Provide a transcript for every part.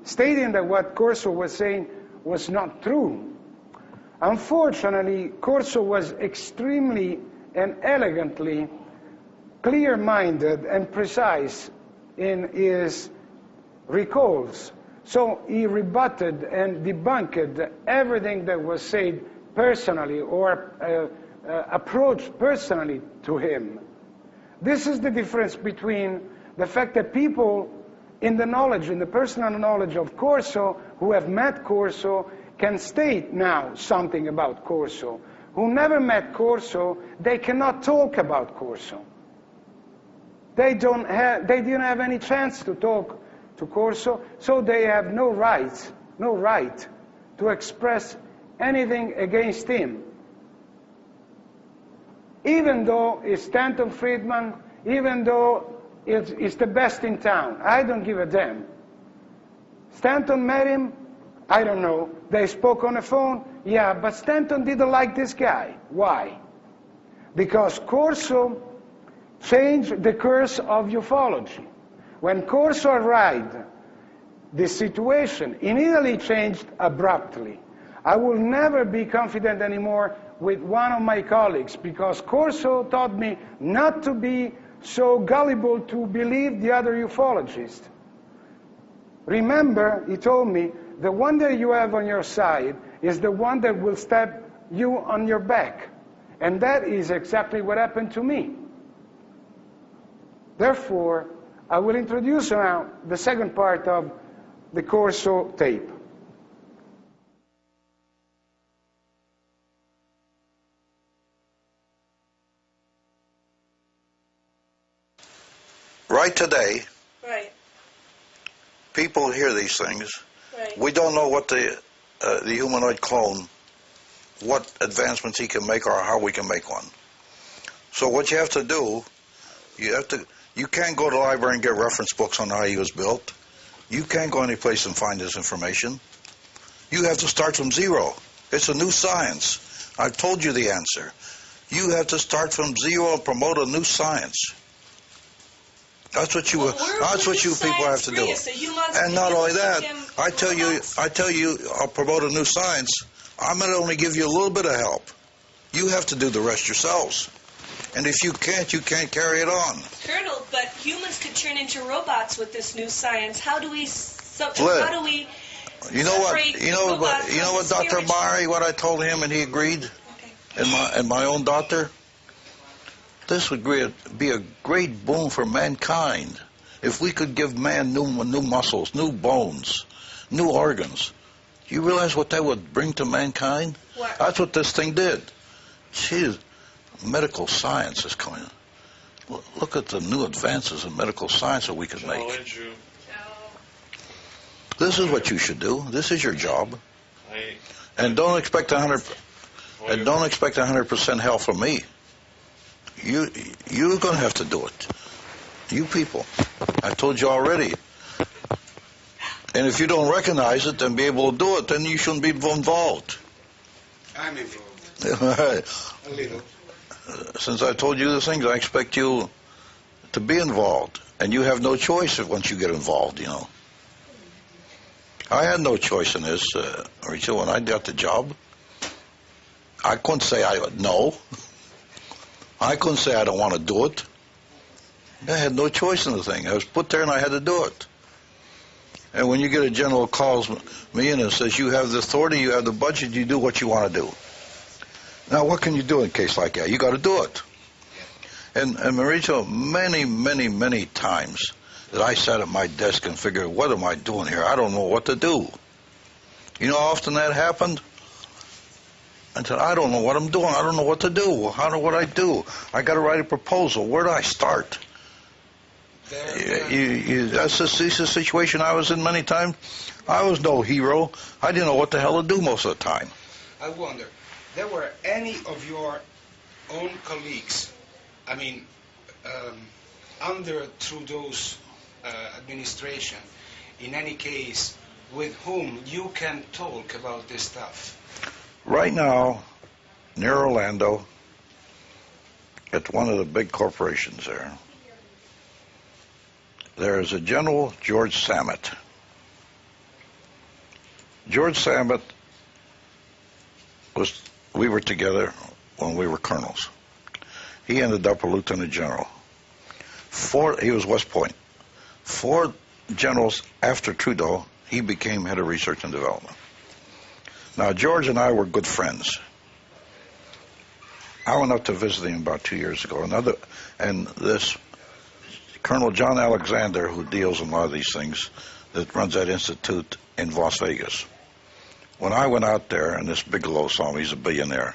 stating that what Corso was saying was not true. Unfortunately, Corso was extremely and elegantly clear-minded and precise in his recalls. So he rebutted and debunked everything that was said personally or approached personally to him. This is the difference between the fact that people in the personal knowledge of Corso, who have met Corso, can state now something about Corso. Who never met Corso, they cannot talk about Corso. They didn't have any chance to talk to Corso, so they have no right to express anything against him. Even though it's Stanton Friedman, even though it's the best in town, I don't give a damn. Stanton met him, I don't know. They spoke on the phone, yeah, but Stanton didn't like this guy. Why? Because Corso changed the course of ufology. When Corso arrived, the situation in Italy changed abruptly. I will never be confident anymore with one of my colleagues because Corso taught me not to be so gullible to believe the other ufologists. Remember, he told me, the one that you have on your side is the one that will stab you on your back. And that is exactly what happened to me. Therefore, I will introduce now the second part of the Corso tape. Right today, right, people hear these things. right. We don't know what the humanoid clone, what advancements he can make or how we can make one. So what you have to do, you can't go to the library and get reference books on how he was built. You can't go any place and find this information. You have to start from zero. It's a new science. I've told you the answer. You have to start from zero and promote a new science. That's what you people have to do. And not only that, I tell you, I'll promote a new science. I'm going to only give you a little bit of help. You have to do the rest yourselves. And if you can't carry it on. Colonel, but humans could turn into robots with this new science. How do we You know what, Dr. Mari, what I told him and he agreed? Okay. And my own doctor? This would be a great boon for mankind if we could give man new muscles, new bones, new organs. Do you realize what that would bring to mankind? What? That's what this thing did. Jeez, medical science is coming. Look at the new advances in medical science that we could make. This is what you should do. This is your job. And don't expect 100% help from me. You're going to have to do it. You people. I told you already. And if you don't recognize it and be able to do it, then you shouldn't be involved. I'm involved. A little. Since I told you these things, I expect you to be involved. And you have no choice once you get involved, you know. I had no choice in this, Maurizio, when I got the job. I couldn't say no. I couldn't say I don't want to do it. I had no choice in the thing. I was put there and I had to do it. And when you get a general calls me in and says, you have the authority, you have the budget, you do what you want to do. Now, what can you do in a case like that? You got to do it. And Maurizio, many times that I sat at my desk and figured, what am I doing here? I don't know what to do. You know how often that happened? I said, I don't know what I'm doing. I don't know what to do. What I do? I got to write a proposal. Where do I start? That's the situation I was in many times. I was no hero. I didn't know what the hell to do most of the time. I wonder, there were any of your own colleagues, I mean, under Trudeau's administration, in any case, with whom you can talk about this stuff? Right now, near Orlando, at one of the big corporations there is a General George Samet. George Samet we were together when we were colonels. He ended up a lieutenant general. He was West Point. 4 generals after Trudeau, he became head of research and development. Now, George and I were good friends. I went up to visit him about 2 years ago. And this Colonel John Alexander, who deals in a lot of these things, that runs that institute in Las Vegas. When I went out there, and this Bigelow saw me, he's a billionaire.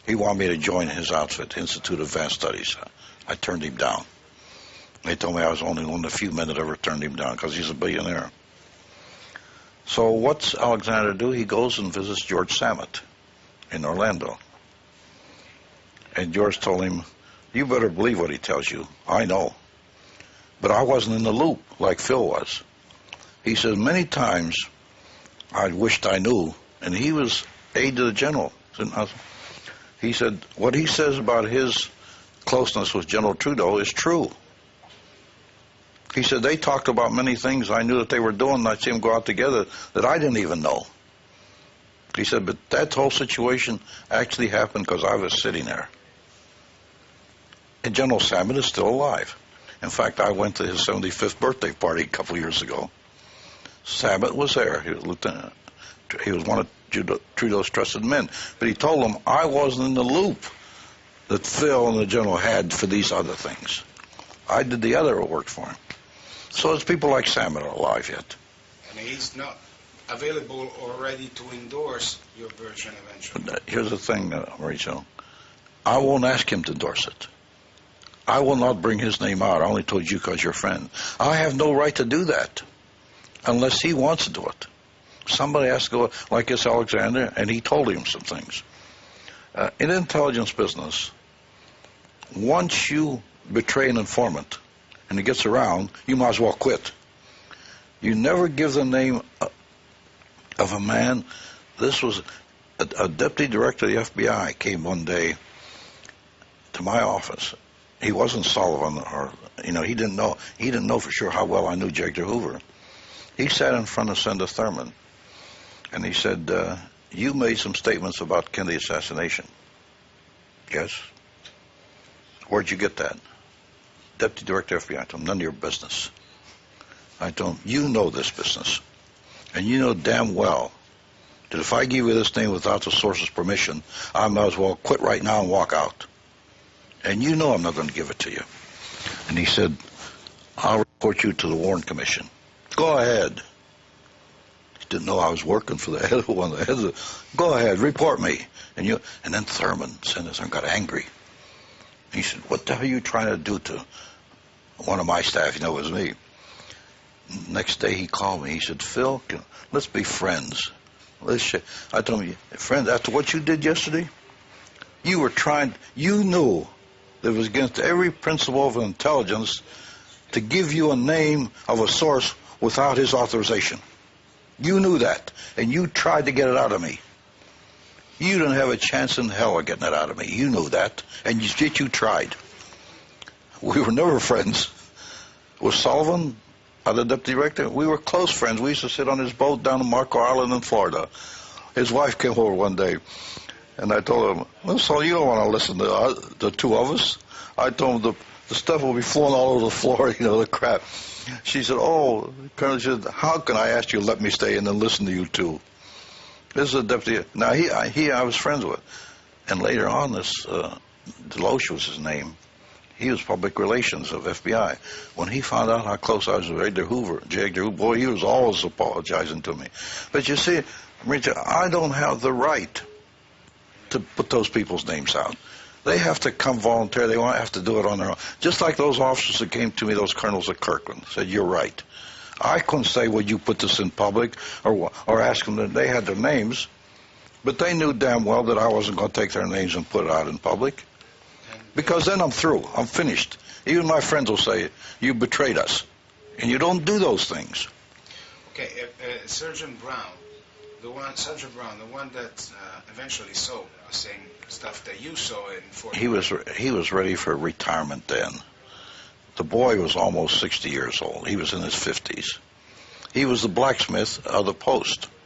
He wanted me to join his outfit, Institute of Advanced Studies. I turned him down. They told me I was only one of the few men that ever turned him down because he's a billionaire. So what's Alexander do? He goes and visits George Samet in Orlando. And George told him, you better believe what he tells you. I know. But I wasn't in the loop like Phil was. He said, many times I wished I knew. And he was aide to the general. He said, what he says about his closeness with General Trudeau is true. He said, they talked about many things I knew that they were doing, and I'd see them go out together that I didn't even know. He said, but that whole situation actually happened because I was sitting there. And General Samet is still alive. In fact, I went to his 75th birthday party a couple of years ago. Samet was there. He was lieutenant. He was one of Trudeau's trusted men. But he told them, I wasn't in the loop that Phil and the general had for these other things. I did the other work for him. So it's people like Samet are alive yet. And he's not available or ready to endorse your version eventually. But here's the thing, Maurizio. I won't ask him to endorse it. I will not bring his name out. I only told you because you're a friend. I have no right to do that unless he wants to do it. Somebody has to go, like this Alexander, and he told him some things. In intelligence business, once you betray an informant and it gets around, you might as well quit. You never give the name of a man. This was a deputy director of the FBI came one day to my office. He wasn't Sullivan, or he didn't know for sure how well I knew J. Edgar Hoover. He sat in front of Senator Thurman, and he said, you made some statements about Kennedy assassination. Yes. Where'd you get that? Deputy Director of FBI. I told him, none of your business. I told him, you know this business. And you know damn well that if I give you this name without the source's permission, I might as well quit right now and walk out. And you know I'm not going to give it to you. And he said, I'll report you to the Warren Commission. Go ahead. He didn't know I was working for the head of one of the heads. Go ahead, report me. And then Thurman, Senator, got angry. He said, what the hell are you trying to do to one of my staff? It was me. Next day he called me. He said, Phil, let's be friends. I told him, friends, after what you did yesterday, you knew that it was against every principle of intelligence to give you a name of a source without his authorization. You knew that, and you tried to get it out of me. You didn't have a chance in hell of getting it out of me. You knew that, and yet you tried. We were never friends. With Sullivan, the deputy director, we were close friends. We used to sit on his boat down in Marco Island in Florida. His wife came over one day, and I told him, well, so you don't want to listen to the two of us? I told him the stuff will be flowing all over the floor, the crap. She said, oh, Colonel, she said, how can I ask you to let me stay in and listen to you two? This is a deputy. Now, I was friends with. And later on, this Deloche was his name. He was public relations of FBI. When he found out how close I was with J. Edgar Hoover, boy, he was always apologizing to me. But you see, Richard, I don't have the right to put those people's names out. They have to come voluntarily. They won't have to do it on their own. Just like those officers that came to me, those colonels at Kirkland, said, you're right. I couldn't say, would you put this in public, or ask them that they had their names, but they knew damn well that I wasn't going to take their names and put it out in public, because then I'm through. I'm finished. Even my friends will say, you betrayed us, and you don't do those things. Okay, Sergeant Brown, the one that eventually saw the same stuff that you saw in Fort Worth. He was ready for retirement then. The boy was almost 60 years old. He was in his 50s. He was the blacksmith of the post.